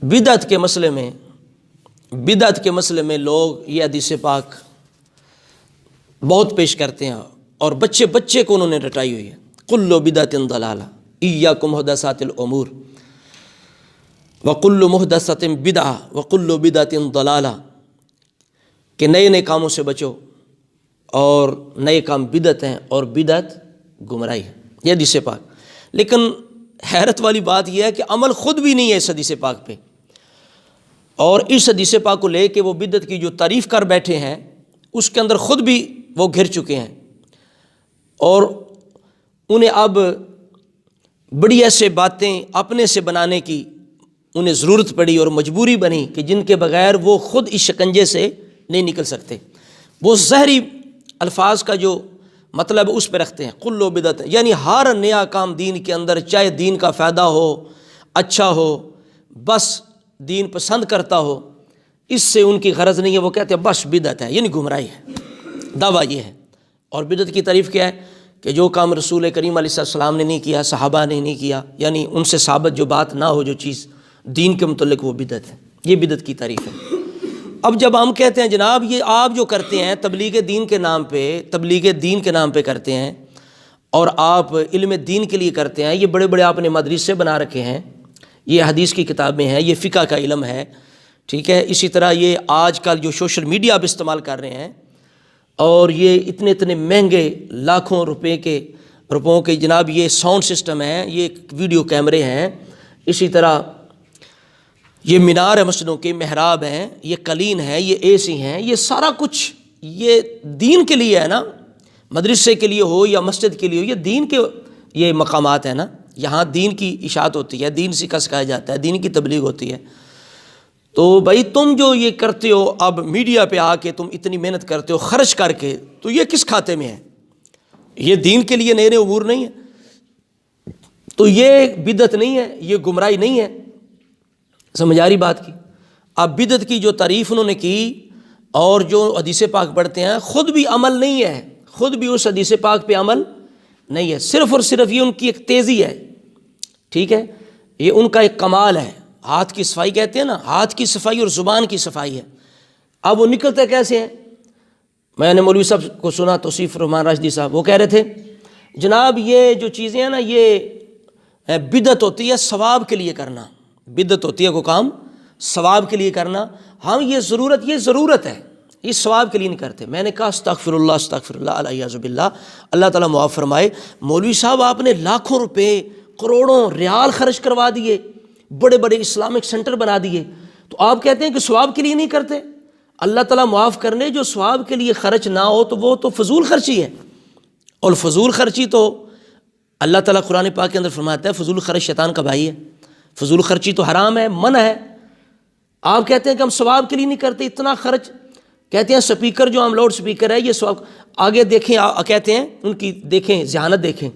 بدعت کے مسئلے میں لوگ یہ حدیث پاک بہت پیش کرتے ہیں اور بچے کو انہوں نے رٹائی ہوئی ہے. کل بدعۃ ضلالہ ایاکم محدثات الامور وکل محدثۃ بدعہ وکل بدعۃ ضلالہ، کہ نئے کاموں سے بچو اور نئے کام بدعت ہیں اور بدعت گمراہی ہے. یہ حدیث پاک. لیکن حیرت والی بات یہ ہے کہ عمل خود بھی نہیں ہے اس حدیث پاک پہ، اور اس حدیث پاک کو لے کے وہ بدعت کی جو تعریف کر بیٹھے ہیں اس کے اندر خود بھی وہ گھر چکے ہیں، اور انہیں اب بڑی ایسے باتیں اپنے سے بنانے کی انہیں ضرورت پڑی اور مجبوری بنی کہ جن کے بغیر وہ خود اس شکنجے سے نہیں نکل سکتے. وہ زہری الفاظ کا جو مطلب اس پہ رکھتے ہیں کل بدعت، یعنی ہر نیا کام دین کے اندر چاہے دین کا فائدہ ہو، اچھا ہو، بس دین پسند کرتا ہو، اس سے ان کی غرض نہیں ہے. وہ کہتے ہیں بس بدعت ہے، یعنی گمراہی ہے. دعویٰ یہ ہے. اور بدعت کی تعریف کیا ہے کہ جو کام رسول کریم علیہ السلام نے نہیں کیا، صحابہ نے نہیں کیا، یعنی ان سے ثابت جو بات نہ ہو، جو چیز دین کے متعلق، وہ بدعت ہے. یہ بدعت کی تعریف ہے. اب جب ہم کہتے ہیں جناب یہ آپ جو کرتے ہیں تبلیغ دین کے نام پہ کرتے ہیں اور آپ علم دین کے لیے کرتے ہیں، یہ بڑے بڑے آپ نے مدرسے بنا رکھے ہیں، یہ حدیث کی کتابیں ہیں، یہ فقہ کا علم ہے، ٹھیک ہے. اسی طرح یہ آج کل جو سوشل میڈیا آپ استعمال کر رہے ہیں، اور یہ اتنے مہنگے لاکھوں روپوں کے جناب یہ ساؤنڈ سسٹم ہے، یہ ویڈیو کیمرے ہیں، اسی طرح یہ مینار ہے مسجدوں کے، محراب ہیں، یہ قلین ہے، یہ اے سی ہیں، یہ سارا کچھ یہ دین کے لیے ہے نا. مدرسے کے لیے ہو یا مسجد کے لیے ہو، یہ دین کے یہ مقامات ہیں نا. یہاں دین کی اشاعت ہوتی ہے، دین سکھایا جاتا ہے، دین کی تبلیغ ہوتی ہے. تو بھائی تم جو یہ کرتے ہو اب میڈیا پہ آ کے، تم اتنی محنت کرتے ہو خرچ کر کے، تو یہ کس کھاتے میں ہے؟ یہ دین کے لیے نئے امور نہیں ہے. تو یہ بدعت نہیں ہے، یہ گمراہی نہیں ہے. سمجھ آ رہی بات کی؟ اب بدعت کی جو تعریف انہوں نے کی اور جو حدیث پاک پڑھتے ہیں، خود بھی عمل نہیں ہے، خود بھی اس حدیث پاک پہ عمل نہیں ہے. صرف اور صرف یہ ان کی ایک تیزی ہے، ٹھیک ہے، یہ ان کا ایک کمال ہے. ہاتھ کی صفائی کہتے ہیں نا، ہاتھ کی صفائی اور زبان کی صفائی ہے. اب وہ نکلتے کیسے ہیں؟ میں نے مولوی صاحب کو سنا، توصیف الرحمان راشدی صاحب، وہ کہہ رہے تھے جناب یہ جو چیزیں ہیں نا، یہ بدعت ہوتی ہے ثواب کے لیے کرنا، بدعت ہوتی ہے کوئی کام ثواب کے لیے کرنا. ہم یہ ضرورت ہے، یہ ثواب کے لیے نہیں کرتے. میں نے کہا استغفر اللہ علیہ باللہ، اللہ تعالیٰ معاف فرمائے. مولوی صاحب آپ نے لاکھوں روپے، کروڑوں ریال خرچ کروا دیے، بڑے بڑے اسلامک سینٹر بنا دیے، تو آپ کہتے ہیں کہ ثواب کے لیے نہیں کرتے. اللہ تعالیٰ معاف کرنے، جو ثواب کے لیے خرچ نہ ہو تو وہ تو فضول خرچی ہے. اور فضول خرچی تو اللہ تعالیٰ قرآن پاک کے اندر فرماتا ہے فضول خرچ شیطان کا بھائی ہے. فضول خرچی تو حرام ہے، منع ہے. آپ کہتے ہیں کہ ہم ثواب کے لیے نہیں کرتے اتنا خرچ. کہتے ہیں سپیکر جو ہم لاؤڈ سپیکر ہے یہ ثواب. آگے دیکھیں، کہتے ہیں ان کی دیکھیں ذہانت، دیکھیں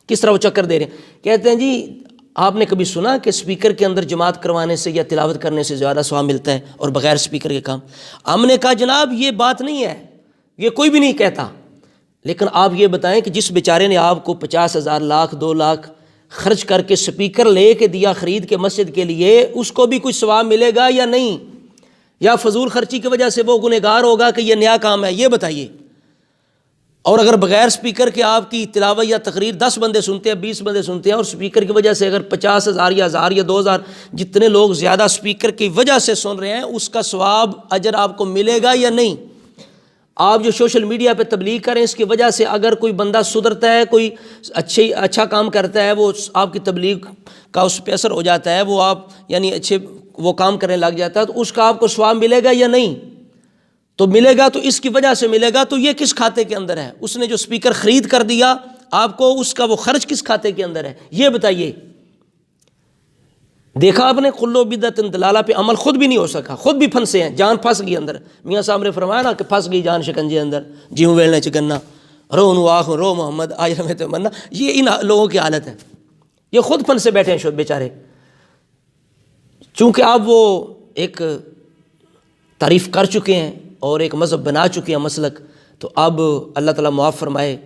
کس طرح وہ چکر دے رہے ہیں. کہتے ہیں جی آپ نے کبھی سنا کہ سپیکر کے اندر جماعت کروانے سے یا تلاوت کرنے سے زیادہ ثواب ملتا ہے اور بغیر سپیکر کے کام؟ ہم نے کہا جناب یہ بات نہیں ہے، یہ کوئی بھی نہیں کہتا. لیکن آپ یہ بتائیں کہ جس بیچارے نے آپ کو 50,000 لاکھ 2 لاکھ خرچ کر کے سپیکر لے کے دیا خرید کے مسجد کے لیے، اس کو بھی کچھ ثواب ملے گا یا نہیں؟ یا فضول خرچی کی وجہ سے وہ گنہگار ہوگا کہ یہ نیا کام ہے؟ یہ بتائیے. اور اگر بغیر سپیکر کے آپ کی تلاوت یا تقریر 10 بندے سنتے ہیں، 20 بندے سنتے ہیں، اور سپیکر کی وجہ سے اگر 50,000 یا 1,000 یا 2,000 جتنے لوگ زیادہ سپیکر کی وجہ سے سن رہے ہیں، اس کا ثواب اجر آپ کو ملے گا یا نہیں؟ آپ جو سوشل میڈیا پہ تبلیغ کریں، اس کی وجہ سے اگر کوئی بندہ سدھرتا ہے، کوئی اچھا کام کرتا ہے، وہ آپ کی تبلیغ کا اس پہ اثر ہو جاتا ہے، وہ آپ یعنی اچھے وہ کام کرنے لگ جاتا ہے، تو اس کا آپ کو ثواب ملے گا یا نہیں؟ تو ملے گا، تو اس کی وجہ سے ملے گا. تو یہ کس کھاتے کے اندر ہے؟ اس نے جو سپیکر خرید کر دیا آپ کو، اس کا وہ خرچ کس کھاتے کے اندر ہے؟ یہ بتائیے. دیکھا آپ نے کل بدعت ضلالہ پہ عمل خود بھی نہیں ہو سکا، خود بھی پھنسے ہیں، جان پھنس گئی اندر. میاں صاحب نے فرمایا نا کہ پھنس گئی جان شکنجے اندر، جیوں ویلنے چگنا رو نواخ رو محمد آج رحمت تمنا. یہ ان لوگوں کی حالت ہے، یہ خود پھنسے بیٹھے ہیں شد بیچارے. چونکہ اب وہ ایک تعریف کر چکے ہیں اور ایک مذہب بنا چکے ہیں مسلک، تو اب اللہ تعالیٰ معاف فرمائے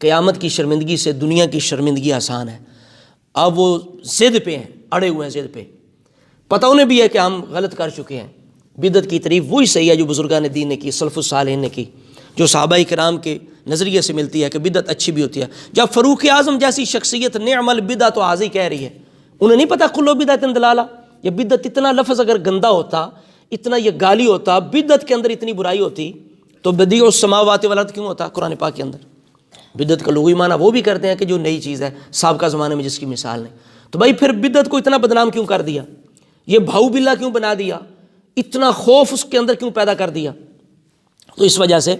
قیامت کی شرمندگی سے دنیا کی شرمندگی آسان ہے. اب وہ ضد پہ ہیں، اڑے ہوئے ہیں ضد پہ. پتہ انہیں بھی ہے کہ ہم غلط کر چکے ہیں. بدعت کی تعریف وہی صحیح ہے جو بزرگان دین نے کی، سلف الصالحین نے کی، جو صحابہ کرام کے نظریے سے ملتی ہے کہ بدعت اچھی بھی ہوتی ہے. جب فاروق اعظم جیسی شخصیت نعم البدعۃ هذه کہہ رہی ہے، انہیں نہیں پتہ کل بدعۃ ضلالہ. یہ بدعت اتنا لفظ اگر گندا ہوتا، اتنا یہ گالی ہوتا، بدعت کے اندر اتنی برائی ہوتی تو بدیع السماوات والارض کیوں ہوتا قرآن پاک کے اندر. بدعت کا لغوی معنی وہ بھی کرتے ہیں کہ جو نئی چیز ہے، سابقہ زمانے میں جس کی مثال نہیں. تو بھائی پھر بدعت کو اتنا بدنام کیوں کر دیا؟ یہ بھاؤ بلا کیوں بنا دیا؟ اتنا خوف اس کے اندر کیوں پیدا کر دیا؟ تو اس وجہ سے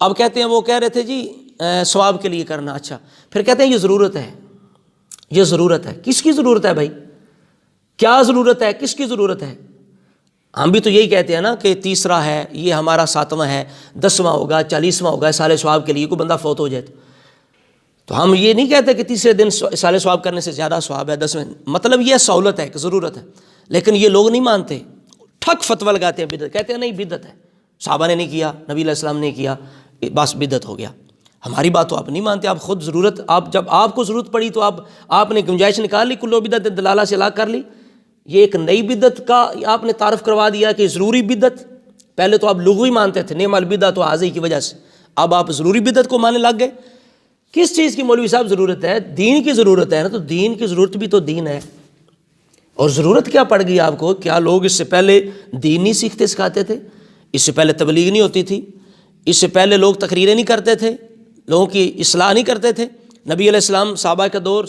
اب کہتے ہیں، وہ کہہ رہے تھے جی ثواب کے لیے کرنا. اچھا پھر کہتے ہیں یہ ضرورت ہے. یہ ضرورت ہے، کس کی ضرورت ہے بھائی؟ کیا ضرورت ہے؟ کس کی ضرورت ہے؟ ہم بھی تو یہی کہتے ہیں نا کہ تیسرا ہے، یہ ہمارا 7واں ہے، 10واں ہوگا، 40واں ہوگا سال ثواب کے لیے. کوئی بندہ فوت ہو جائے تو ہم یہ نہیں کہتے کہ تیسرے دن سال ثواب کرنے سے زیادہ ثواب ہے 10ویں. مطلب یہ سہولت ہے کہ ضرورت ہے. لیکن یہ لوگ نہیں مانتے، ٹھک فتویٰ لگاتے ہیں بدعت، کہتے ہیں نہیں بدعت ہے، صحابہ نے نہیں کیا، نبی علیہ السلام نے کیا، بس بدعت ہو گیا. ہماری بات تو آپ نہیں مانتے. آپ خود ضرورت، آپ جب آپ کو ضرورت پڑی تو آپ نے گنجائش نکال لی، کل بدعت دلالہ سے الگ کر لی. یہ ایک نئی بدعت کا آپ نے تعارف کروا دیا کہ ضروری بدعت. پہلے تو آپ لغوی مانتے تھے نعم البدعۃ هذه کی وجہ سے، اب آپ ضروری بدعت کو ماننے لگ گئے. کس چیز کی مولوی صاحب ضرورت ہے؟ دین کی ضرورت ہے نا. تو دین کی ضرورت بھی تو دین ہے. اور ضرورت کیا پڑ گئی آپ کو؟ کیا لوگ اس سے پہلے دین نہیں سیکھتے سکھاتے تھے؟ اس سے پہلے تبلیغ نہیں ہوتی تھی؟ اس سے پہلے لوگ تقریریں نہیں کرتے تھے؟ لوگوں کی اصلاح نہیں کرتے تھے؟ نبی علیہ السلام، صحابہ کا دور،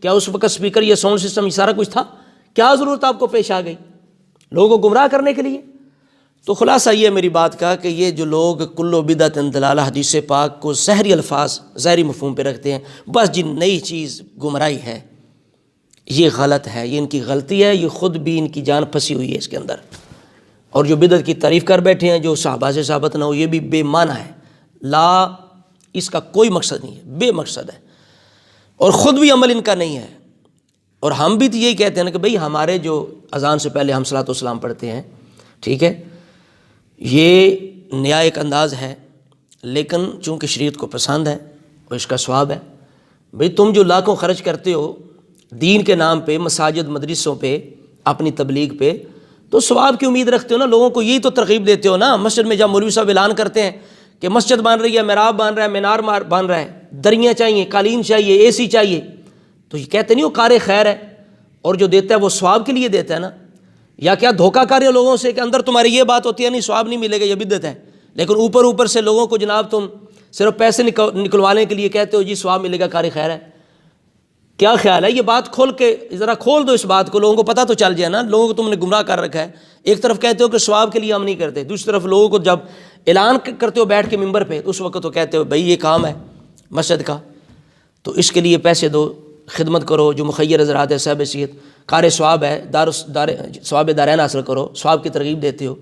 کیا اس وقت سپیکر، یہ ساؤنڈ سسٹم، یہ سارا کچھ تھا؟ کیا ضرورت آپ کو پیش آ گئی لوگوں کو گمراہ کرنے کے لیے؟ تو خلاصہ یہ میری بات کا کہ یہ جو لوگ کل بدعۃ ضلالہ حدیث پاک کو زہری الفاظ، زہری مفہوم پہ رکھتے ہیں، بس جن نئی چیز گمراہی ہے، یہ غلط ہے، یہ ان کی غلطی ہے، یہ خود بھی ان کی جان پھنسی ہوئی ہے اس کے اندر. اور جو بدعت کی تعریف کر بیٹھے ہیں جو صحابہ سے ثابت نہ ہو، یہ بھی بے معنی ہے. اس کا کوئی مقصد نہیں ہے، بے مقصد ہے، اور خود بھی عمل ان کا نہیں ہے. اور ہم بھی تو یہی کہتے ہیں نا کہ بھئی ہمارے جو اذان سے پہلے ہم صلاۃ والسلام پڑھتے ہیں، ٹھیک ہے، یہ نیا ایک انداز ہے، لیکن چونکہ شریعت کو پسند ہے اور اس کا ثواب ہے. بھئی تم جو لاکھوں خرچ کرتے ہو دین کے نام پہ، مساجد مدرسوں پہ، اپنی تبلیغ پہ، تو ثواب کی امید رکھتے ہو نا. لوگوں کو یہی تو ترغیب دیتے ہو نا. مسجد میں جب مولوی صاحب اعلان کرتے ہیں کہ مسجد بن رہی ہے، محراب بن رہا ہے، مینار بن رہا ہے، دریاں چاہیے، قالین چاہیے، اے سی چاہیے، تو یہ کہتے نہیں وہ کار خیر ہے، اور جو دیتا ہے وہ ثواب کے لیے دیتا ہے نا. یا کیا دھوکہ کر رہے ہو لوگوں سے کہ اندر تمہاری یہ بات ہوتی ہے نہیں ثواب نہیں ملے گا، یہ بدعت ہے، لیکن اوپر سے لوگوں کو جناب تم صرف پیسے نکلوانے کے لیے کہتے ہو جی ثواب ملے گا، کار خیر ہے. کیا خیال ہے؟ یہ بات کھول کے ذرا کھول دو اس بات کو، لوگوں کو پتہ تو چل جائے نا. لوگوں کو تم نے گمراہ کر رکھا ہے. ایک طرف کہتے ہو کہ ثواب کے لیے ہم نہیں کرتے، دوسری طرف لوگوں کو جب اعلان کرتے ہو بیٹھ کے ممبر پہ، اس وقت تو کہتے ہو بھائی یہ کام ہے مسجد کا، تو اس کے لیے پیسے دو، خدمت کرو، جو مخیر حضرات ہے صاحب حیثیت، کار ثواب ہے، ثواب دارین حاصل کرو، ثواب کی ترغیب دیتے ہو.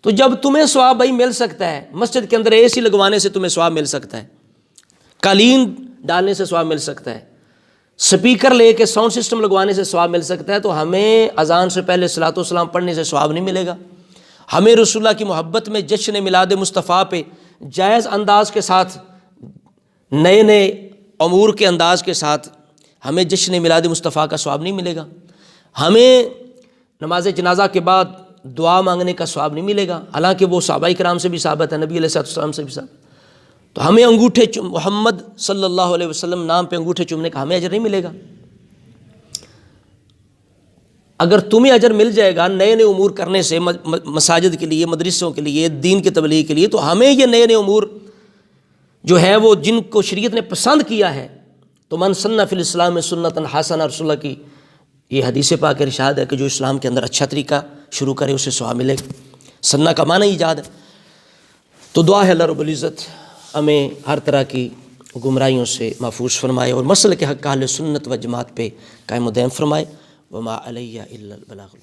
تو جب تمہیں ثواب بھائی مل سکتا ہے، مسجد کے اندر اے سی لگوانے سے تمہیں ثواب مل سکتا ہے، قالین ڈالنے سے ثواب مل سکتا ہے، سپیکر لے کے ساؤنڈ سسٹم لگوانے سے ثواب مل سکتا ہے، تو ہمیں اذان سے پہلے صلاۃ والسلام پڑھنے سے ثواب نہیں ملے گا؟ ہمیں رسول اللہ کی محبت میں جشن میلاد مصطفیٰ پہ جائز انداز کے ساتھ، نئے امور کے انداز کے ساتھ ہمیں جشن میلاد مصطفیٰ کا ثواب نہیں ملے گا؟ ہمیں نماز جنازہ کے بعد دعا مانگنے کا ثواب نہیں ملے گا، حالانکہ وہ صحابہ کرام سے بھی ثابت ہے، نبی علیہ السلام سے بھی ثابت. تو ہمیں انگوٹھے محمد صلی اللہ علیہ وسلم نام پہ انگوٹھے چومنے کا ہمیں اجر نہیں ملے گا. اگر تمہیں اجر مل جائے گا نئے امور کرنے سے، مساجد کے لیے، مدرسوں کے لیے، دین کے تبلیغ کے لیے، تو ہمیں یہ نئے امور جو ہے وہ جن کو شریعت نے پسند کیا ہے، تو من سن فی الاسلام سنتا حسنہ، رسول اللہ کی یہ حدیث پاک ارشاد ہے کہ جو اسلام کے اندر اچھا طریقہ شروع کرے اسے ثواب ملے گا. سنہ کا معنی ایجاد ہے. تو دعا ہے اللہ رب العزت ہمیں ہر طرح کی گمراہیوں سے محفوظ فرمائے اور مسلک حق اہل سنت و جماعت پہ قائم و دائم فرمائے. وما علیہ الا البلاغ.